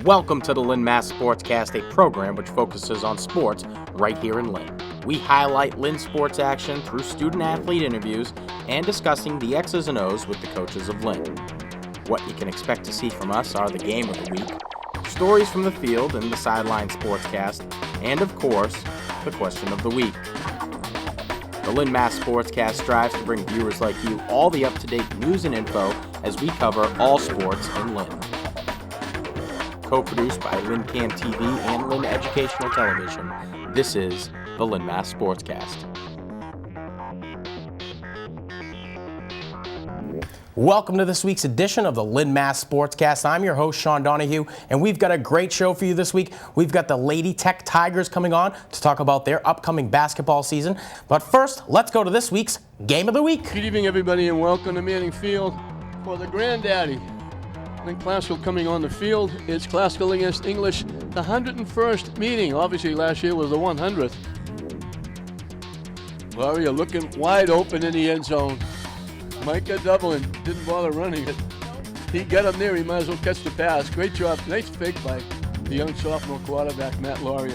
Welcome to the Lynn MA Sportscast, a program which focuses on sports right here in Lynn. We highlight Lynn sports action through student-athlete interviews and discussing the X's and O's with the coaches of Lynn. What you can expect to see from us are the game of the week, stories from the field in the Sideline Sportscast, and of course, the question of the week. The Lynn MA Sportscast strives to bring viewers like you all the up-to-date news and info as we cover all sports in Lynn. Co-produced by LynnCAM TV and Lynn Educational Television, this is the Lynn MA Sportscast. Welcome to this week's edition of the Lynn MA Sportscast. I'm your host, Sean Donahue, and we've got a great show for you this week. We've got the Lady Tech Tigers coming on to talk about their upcoming basketball season. But first, let's go to this week's Game of the Week. Good evening, everybody, and welcome to Manning Field for the Granddaddy. Lynn Classical coming on the field. It's Classical against English, the 101st meeting. Obviously, last year was the 100th. Laria looking wide open in the end zone. Micah Dublin didn't bother running it. He got him there. He might as well catch the pass. Great job. Nice fake by the young sophomore quarterback, Matt Laria.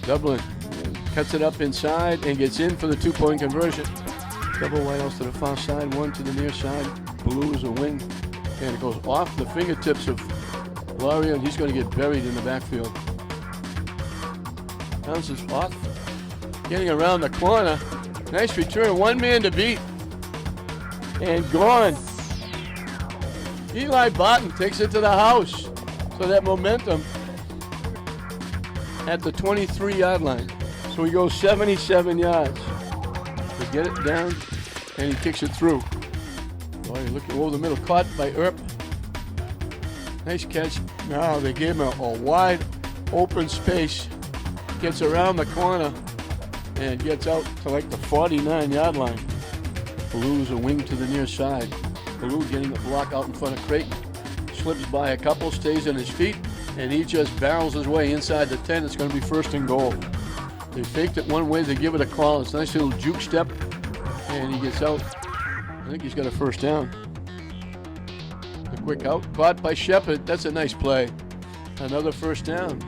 Dublin cuts it up inside and gets in for the two-point conversion. Double wideouts to the far side, one to the near side. Blue is a wing. And it goes off the fingertips of Laria, and he's going to get buried in the backfield. Bounces off, getting around the corner. Nice return, one man to beat. And gone. Eli Barton takes it to the house. So that momentum at the 23-yard line. So he goes 77 yards. To get it down, and he kicks it through. Looking over the middle, caught by Earp. Nice catch. Now they gave him a wide open space. Gets around the corner and gets out to like the 49-yard line. Blue's a wing to the near side. Blue getting a block out in front of Creighton. Slips by a couple, stays on his feet, and he just barrels his way inside the 10. It's going to be first and goal. They faked it one way, they give it a call. It's a nice little juke step, and he gets out. I think he's got a first down. A quick out, caught by Shepard. That's a nice play. Another first down.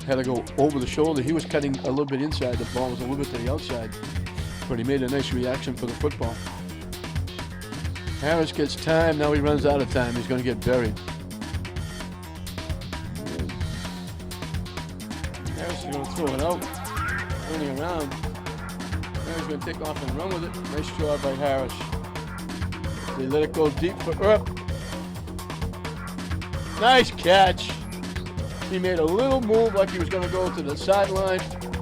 Had to go over the shoulder. He was cutting a little bit inside. The ball was a little bit to the outside. But he made a nice reaction for the football. Harris gets time. Now he runs out of time. He's going to get buried. Harris is going to throw it out. Turning around. Now he's going to take off and run with it. Nice job by Harris. They let it go deep for Earp. Nice catch. He made a little move like he was going to go to the sideline,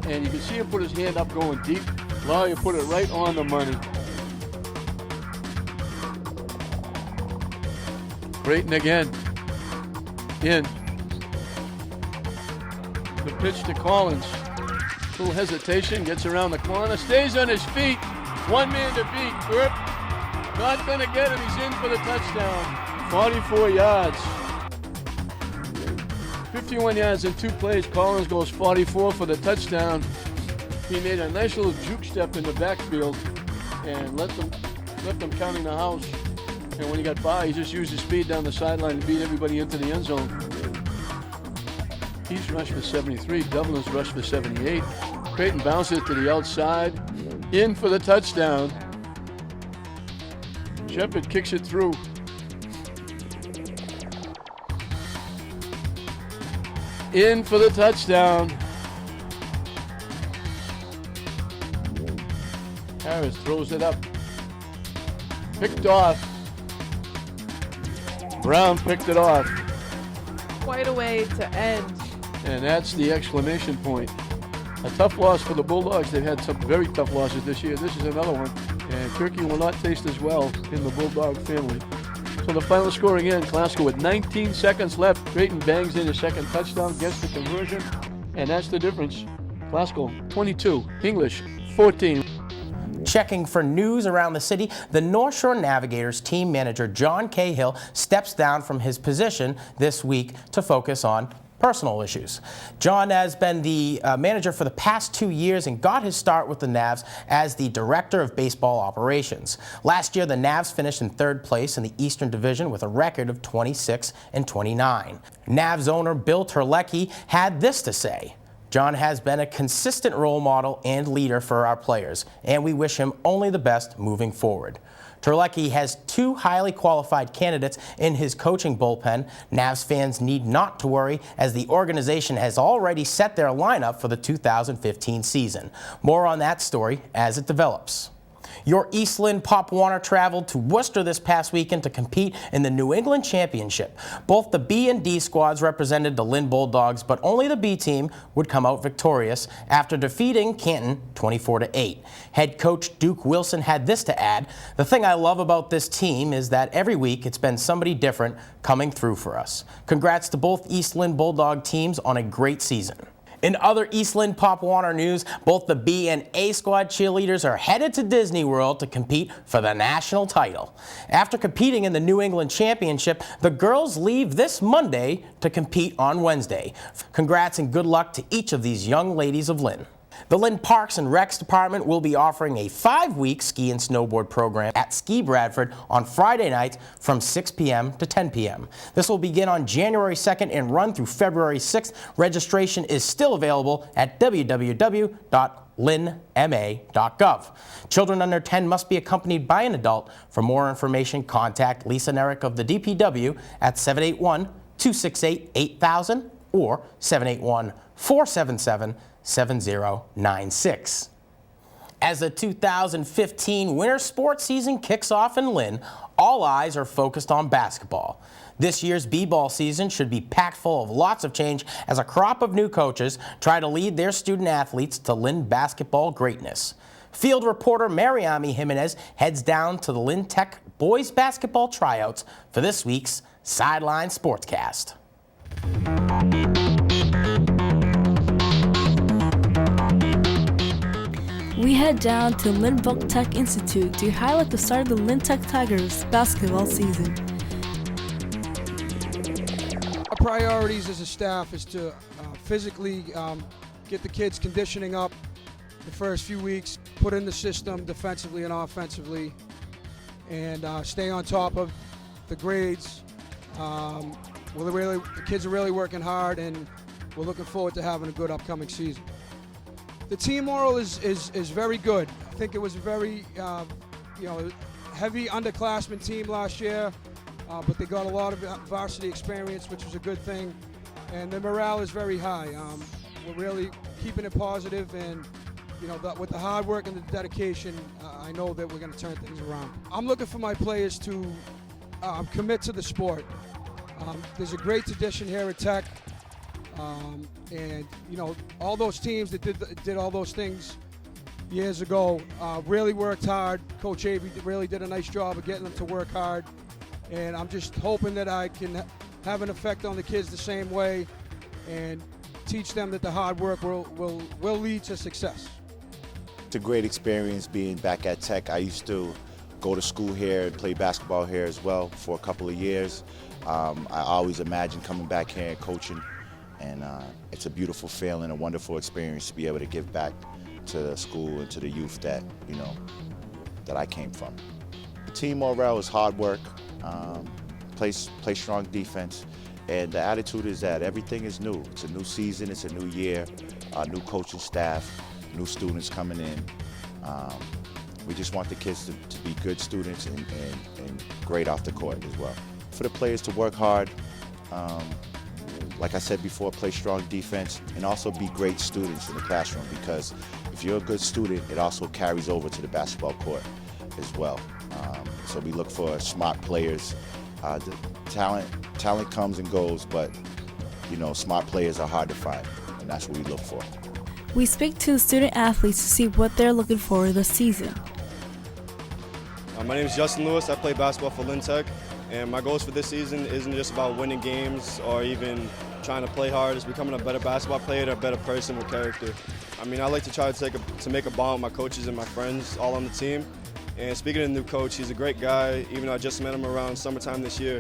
and you can see him put his hand up going deep. Laria put it right on the money. Creighton again. In. The pitch to Collins. Little hesitation, gets around the corner, stays on his feet. One man to beat. Earp not going to get him. He's in for the touchdown. 44 yards. 51 yards in two plays. Collins goes 44 for the touchdown. He made a nice little juke step in the backfield and left them counting the house. And when he got by, he just used his speed down the sideline to beat everybody into the end zone. He's rushed for 73. Dublin's rushed for 78. Creighton bounces it to the outside. In for the touchdown. Shepard kicks it through. In for the touchdown. Harris throws it up. Picked off. Brown picked it off. Quite a way to end. And that's the exclamation point. A tough loss for the Bulldogs. They've had some very tough losses this year. This is another one. And Turkey will not taste as well in the Bulldog family. So the final score again, Classical with 19 seconds left. Creighton bangs in his second touchdown, gets the conversion, and that's the difference. Classical 22, English 14. Checking for news around the city, the North Shore Navigators team manager John Cahill steps down from his position this week to focus on personal issues. John has been the manager for the past 2 years and got his start with the Navs as the director of baseball operations. Last year, the Navs finished in 3rd place in the Eastern Division with a record of 26-29. Navs owner Bill Terlecki had this to say: "John has been a consistent role model and leader for our players, and we wish him only the best moving forward." Terlecki has 2 highly qualified candidates in his coaching bullpen. Navs fans need not to worry, as the organization has already set their lineup for the 2015 season. More on that story as it develops. Your East Lynn Pop Warner traveled to Worcester this past weekend to compete in the New England Championship. Both the B and D squads represented the Lynn Bulldogs, but only the B team would come out victorious after defeating Canton 24-8. Head coach Duke Wilson had this to add: "The thing I love about this team is that every week it's been somebody different coming through for us." Congrats to both East Lynn Bulldog teams on a great season. In other East Lynn Pop Warner news, both the B and A squad cheerleaders are headed to Disney World to compete for the national title. After competing in the New England Championship, the girls leave this Monday to compete on Wednesday. Congrats and good luck to each of these young ladies of Lynn. The Lynn Parks and Recs Department will be offering a 5-week ski and snowboard program at Ski Bradford on Friday nights from 6 p.m. to 10 p.m. This will begin on January 2nd and run through February 6th. Registration is still available at www.lynnma.gov. Children under 10 must be accompanied by an adult. For more information, contact Lisa and Eric of the DPW at 781-268-8000 or 781-477-7096. As the 2015 winter sports season kicks off in Lynn, all eyes are focused on basketball. This year's B-ball season should be packed full of lots of change as a crop of new coaches try to lead their student athletes to Lynn basketball greatness. Field reporter Mariami Jimenez heads down to the Lynn Tech boys basketball tryouts for this week's Sideline Sportscast. We head down to Lynn Tech Institute to highlight the start of the Lynn Tech Tigers basketball season. Our priorities as a staff is to physically get the kids conditioning up the first few weeks, put in the system defensively and offensively, and stay on top of the grades. The kids are really working hard, and we're looking forward to having a good upcoming season. The team moral is very good. I think it was a very heavy underclassmen team last year, but they got a lot of varsity experience, which was a good thing, and the morale is very high. We're really keeping it positive, and with the hard work and the dedication, I know that we're going to turn things around. I'm looking for my players to commit to the sport. There's a great tradition here at Tech. And all those teams that did all those things years ago really worked hard. Coach Avery really did a nice job of getting them to work hard, and I'm just hoping that I can have an effect on the kids the same way and teach them that the hard work will lead to success. It's a great experience being back at Tech. I used to go to school here and play basketball here as well for a couple of years. I always imagined coming back here and coaching. And it's a beautiful feeling, a wonderful experience to be able to give back to the school and to the youth that I came from. The team morale is hard work, play strong defense, and the attitude is that everything is new. It's a new season, it's a new year, new coaching staff, new students coming in. We just want the kids to be good students and great off the court as well. For the players to work hard, like I said before, play strong defense and also be great students in the classroom, because if you're a good student, it also carries over to the basketball court as well. So we look for smart players. The talent comes and goes, but smart players are hard to find, and that's what we look for. We speak to student athletes to see what they're looking for this season. My name is Justin Lewis. I play basketball for Lynn Tech. And my goals for this season isn't just about winning games or even trying to play hard. It's becoming a better basketball player and a better person with character. I mean, I like to try to make a bond with my coaches and my friends all on the team. And speaking of the new coach, he's a great guy. Even though I just met him around summertime this year,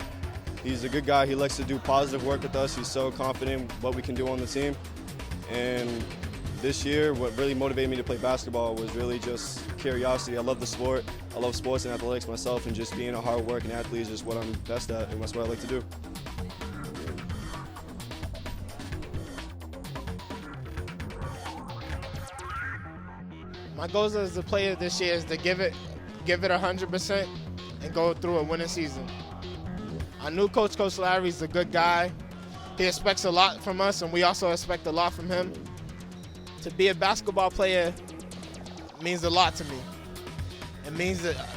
He's a good guy. He likes to do positive work with us. He's so confident in what we can do on the team. And this year, what really motivated me to play basketball was really just curiosity. I love the sport. I love sports and athletics myself, and just being a hard-working athlete is just what I'm best at, and that's what I like to do. My goals as a player this year is to give it 100% and go through a winning season. Our new coach, Coach Larry, is a good guy. He expects a lot from us, and we also expect a lot from him. To be a basketball player means a lot to me. It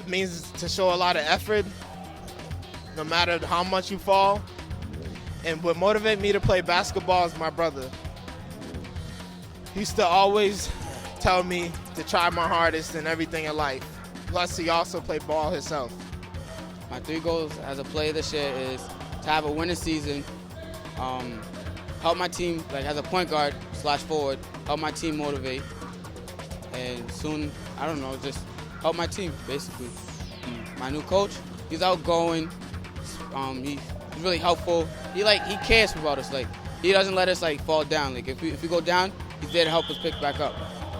means to show a lot of effort, no matter how much you fall. And what motivates me to play basketball is my brother. He used to always tell me to try my hardest in everything in life. Plus, he also played ball himself. My 3 goals as a player this year is to have a winning season, help my team, like as a point guard / forward, help my team motivate, and soon, I don't know, just help my team, basically. My new coach, he's outgoing, he's really helpful. He cares about us, he doesn't let us fall down. If we go down, he's there to help us pick back up.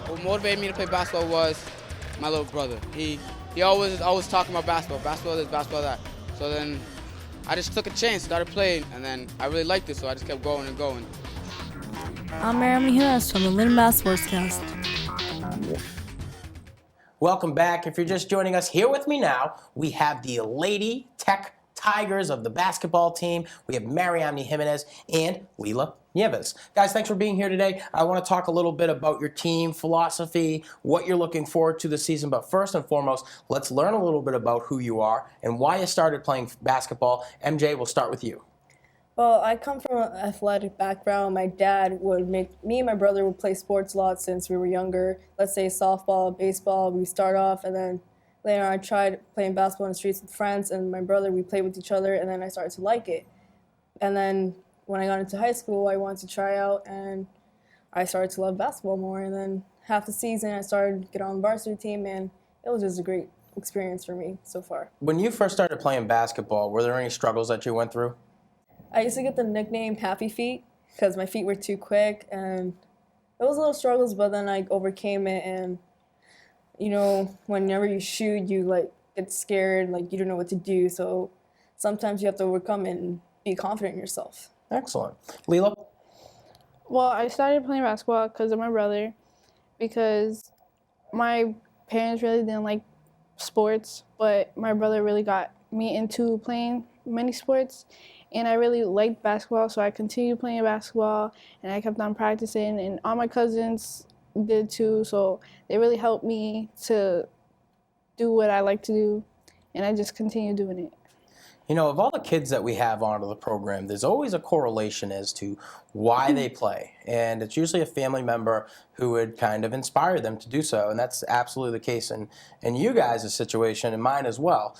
What motivated me to play basketball was my little brother. He always talking about basketball this, basketball that. So then I just took a chance, started playing, and then I really liked it, so I just kept going and going. I'm Mary Jimenez from the Lynn MA Sportscast. Welcome back. If you're just joining us, here with me now, we have the Lady Tech Tigers of the basketball team. We have Mariamne Jimenez and Lila Nieves. Guys, thanks for being here today. I want to talk a little bit about your team philosophy, what you're looking forward to this season. But first and foremost, let's learn a little bit about who you are and why you started playing basketball. MJ, we'll start with you. Well, I come from an athletic background. My dad would make me and my brother would play sports a lot since we were younger. Let's say softball, baseball. We start off, and then later on I tried playing basketball in the streets with friends, and my brother, we played with each other, and then I started to like it. And then when I got into high school, I wanted to try out, and I started to love basketball more. And then half the season, I started to get on the varsity team, and it was just a great experience for me so far. When you first started playing basketball, were there any struggles that you went through? I used to get the nickname Happy Feet because my feet were too quick, and it was a little struggles, but then I overcame it. And whenever you shoot, you get scared, you don't know what to do. So sometimes you have to overcome it and be confident in yourself. Excellent. Lila? Well, I started playing basketball because of my brother, because my parents really didn't like sports, but my brother really got me into playing many sports. And I really liked basketball, so I continued playing basketball, and I kept on practicing, and all my cousins did too, so they really helped me to do what I like to do, and I just continued doing it. Of all the kids that we have onto the program, there's always a correlation as to why they play. And it's usually a family member who would kind of inspire them to do so. And that's absolutely the case in you guys' situation and mine as well.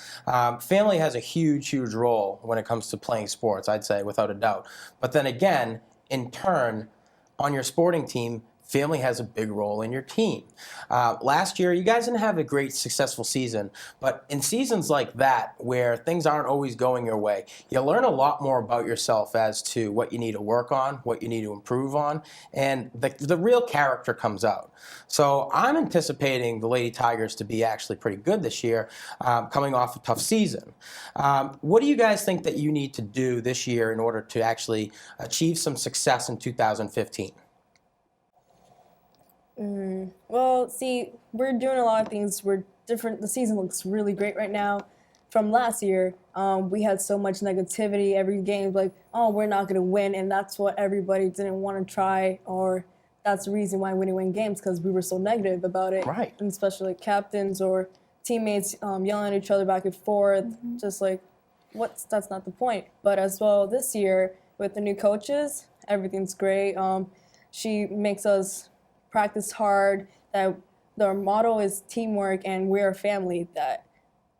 Family has a huge, huge role when it comes to playing sports, I'd say, without a doubt. But then again, in turn, on your sporting team, family has a big role in your team. Last year, you guys didn't have a great, successful season, but in seasons like that, where things aren't always going your way, you learn a lot more about yourself as to what you need to work on, what you need to improve on, and the real character comes out. So I'm anticipating the Lady Tigers to be actually pretty good this year, coming off a tough season. What do you guys think that you need to do this year in order to actually achieve some success in 2015? Well, see, we're doing a lot of things. We're different. The season looks really great right now. From last year, we had so much negativity. Every game, we're not going to win, and that's what everybody didn't want to try, or that's the reason why we didn't win games, because we were so negative about it. Right. And especially captains or teammates yelling at each other back and forth, just that's not the point. But as well, this year, with the new coaches, everything's great. She makes us practice hard, that their motto is teamwork, and we're a family, that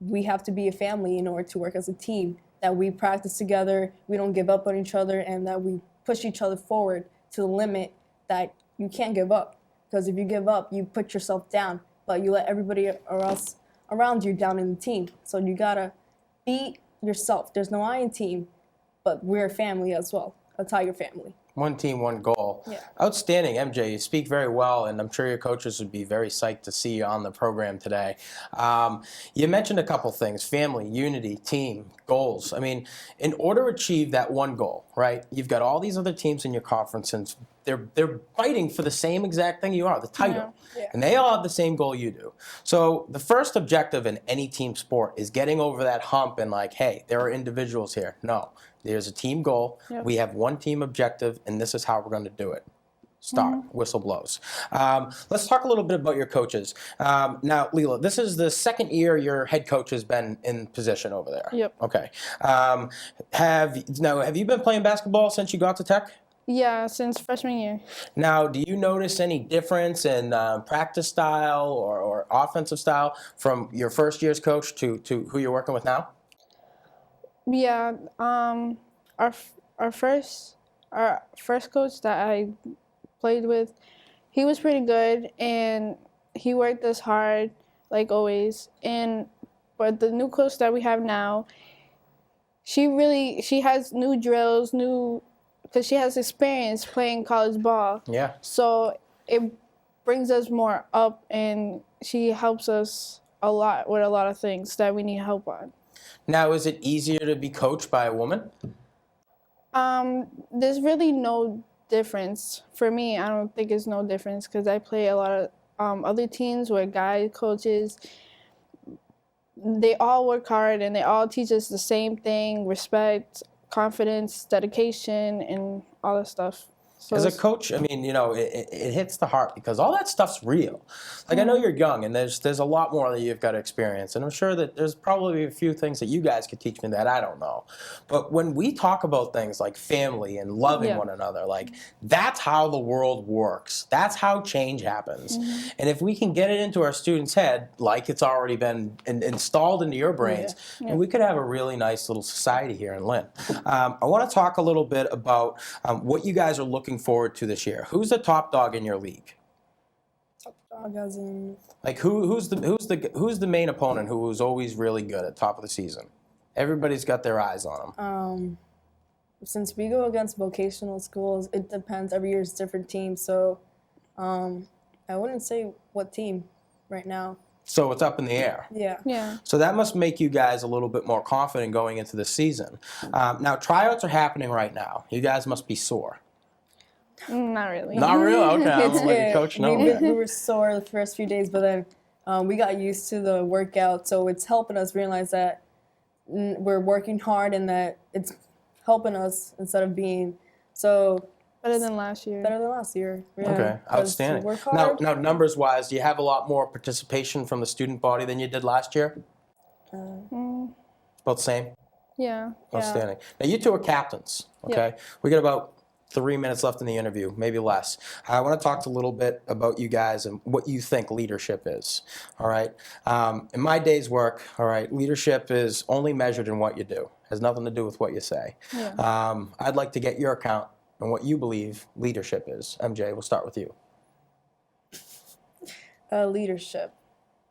we have to be a family in order to work as a team, that we practice together, we don't give up on each other, and that we push each other forward to the limit that you can't give up. Because if you give up, you put yourself down, but you let everybody else around you down in the team. So you gotta be yourself. There's no I in team. but we're a family as well, a Tiger family. One team, one goal. Yeah. Outstanding, MJ. You speak very well, and I'm sure your coaches would be very psyched to see you on the program today. You mentioned a couple things: family, unity, team, goals. I mean, in order to achieve that one goal, right? You've got all these other teams in your conference, and they're fighting for the same exact thing you are, the title. Yeah. And they all have the same goal you do. So the first objective in any team sport is getting over that hump and like, hey, there are individuals here. No, there's a team goal. Yep. We have one team objective, and this is how we're going to do it. Start. Whistle blows. Let's talk a little bit about your coaches. Now, Leela, this is the second year your head coach has been in position over there. Yep. Okay. Have you been playing basketball since you got to Tech? Yeah, since freshman year. Now, do you notice any difference in practice style or offensive style from your first year's coach to who you're working with now? Yeah, our first coach that I played with, he was pretty good and he worked us hard like always. But the new coach that we have now, she has new drills, because she has experience playing college ball. Yeah. So it brings us more up, and she helps us a lot with a lot of things that we need help on. Now, is it easier to be coached by a woman? There's really no difference. For me, I don't think it's no difference because I play a lot of other teams where guy coaches, they all work hard and they all teach us the same thing: respect, confidence, dedication, and all that stuff. So As a coach, I mean, it hits the heart because all that stuff's real. Like, I know you're young, and there's a lot more that you've got to experience, and I'm sure that there's probably a few things that you guys could teach me that I don't know. But when we talk about things like family and loving one another, like, that's how the world works. That's how change happens. And if we can get it into our students' head, like it's already been installed into your brains, and we could have a really nice little society here in Lynn. I want to talk a little bit about what you guys are looking forward to this year. Who's the top dog in your league? Top dog as in, like who's the main opponent who's always really good at top of the season? Everybody's got their eyes on them. Since we go against vocational schools, it depends. Every year is different teams, so I wouldn't say what team right now. So it's up in the air. Yeah. So that must make you guys a little bit more confident going into the season. Now, tryouts are happening right now. You guys must be sore. Not really. Not really? Okay, I'm gonna let your coach know that. We were sore the first few days, but then we got used to the workout, so it's helping us realize that we're working hard and that it's helping us instead of being so better than last year. Better than last year. Yeah. Okay, outstanding. Work hard. Now, numbers-wise, do you have a lot more participation from the student body than you did last year? About the same? Yeah. Outstanding. Now, you two are captains, okay? We got about 3 minutes left in the interview, maybe less. I want to talk a little bit about you guys and what you think leadership is, all right? In my day's work, all right, leadership is only measured in what you do. It has nothing to do with what you say. Yeah. I'd like to get your account on what you believe leadership is. MJ, we'll start with you. Leadership.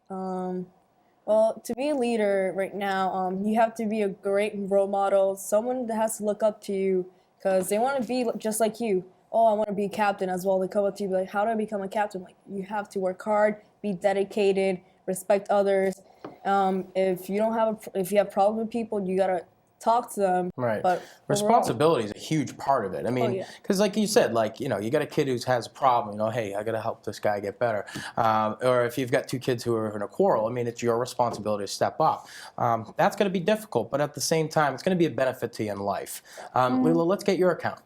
Well, to be a leader right now, you have to be a great role model, someone that has to look up to you, because they want to be just like you. Oh, I want to be a captain as well. They come up to you like, how do I become a captain? Like, you have to work hard, be dedicated, respect others. If you have problems with people, you gotta talk to them. Right. But responsibility is a huge part of it. I mean, because like you said, like, you got a kid who has a problem, hey, I got to help this guy get better. Or if you've got two kids who are in a quarrel, I mean, it's your responsibility to step up. That's going to be difficult, but at the same time, it's going to be a benefit to you in life. Leela, let's get your account.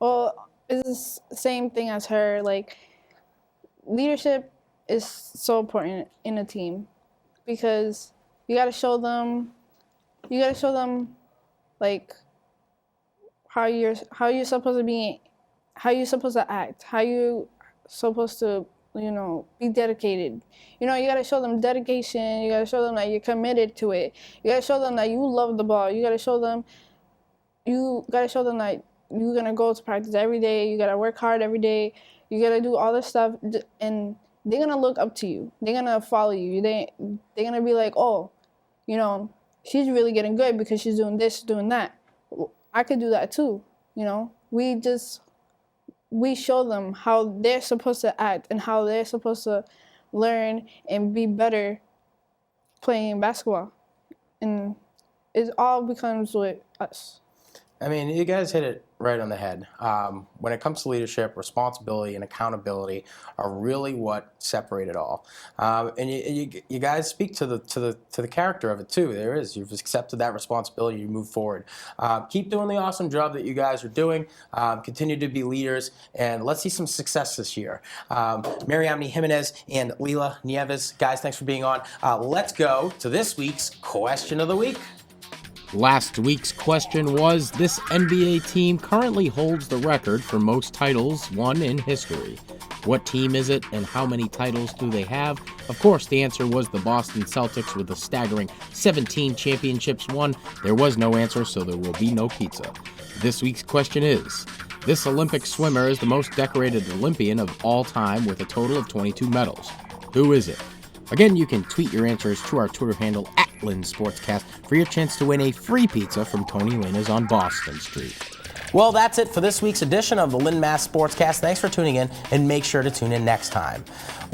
Well, it's the same thing as her. Like, leadership is so important in a team because you got to show them like how you're supposed to be, how you're supposed to act, how you supposed to be dedicated. You got to show them dedication. You got to show them that you're committed to it. You got to show them that you love the ball. You got to show them that you're gonna go to practice every day. You got to work hard every day. You got to do all this stuff, and they're gonna look up to you. They're gonna follow you. They're gonna be like, oh, she's really getting good because she's doing this, doing that. I could do that too, you know. We show them how they're supposed to act and how they're supposed to learn and be better playing basketball. And it all becomes with us. I mean, you guys hit it right on the head. When it comes to leadership, responsibility and accountability are really what separate it all. And you guys speak to the character of it too. There is. You've accepted that responsibility. You move forward. Keep doing the awesome job that you guys are doing. Continue to be leaders, and let's see some success this year. Mariamne Jimenez and Lila Nieves, guys, thanks for being on. Let's go to this week's question of the week. Last week's question was, this NBA team currently holds the record for most titles won in history. What team is it, and how many titles do they have? Of course, the answer was the Boston Celtics with a staggering 17 championships won. There was no answer, so there will be no pizza. This week's question is, this Olympic swimmer is the most decorated Olympian of all time with a total of 22 medals. Who is it? Again, you can tweet your answers to our Twitter handle at Lynn Sportscast for your chance to win a free pizza from Tony Lynners on Boston Street. Well, that's it for this week's edition of the Lynn MA Sportscast. Thanks for tuning in, and make sure to tune in next time.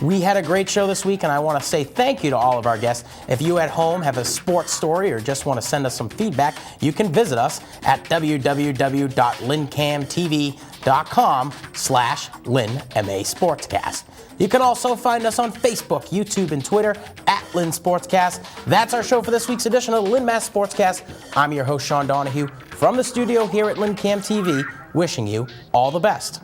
We had a great show this week, and I want to say thank you to all of our guests. If you at home have a sports story or just want to send us some feedback, you can visit us at www.LynnCAMTV.com/Lynn MA Sportscast. You can also find us on Facebook, YouTube, and Twitter at Lynn Sportscast. That's our show for this week's edition of the Lynn MA Sportscast. I'm your host, Sean Donahue, from the studio here at LynnCAM TV, wishing you all the best.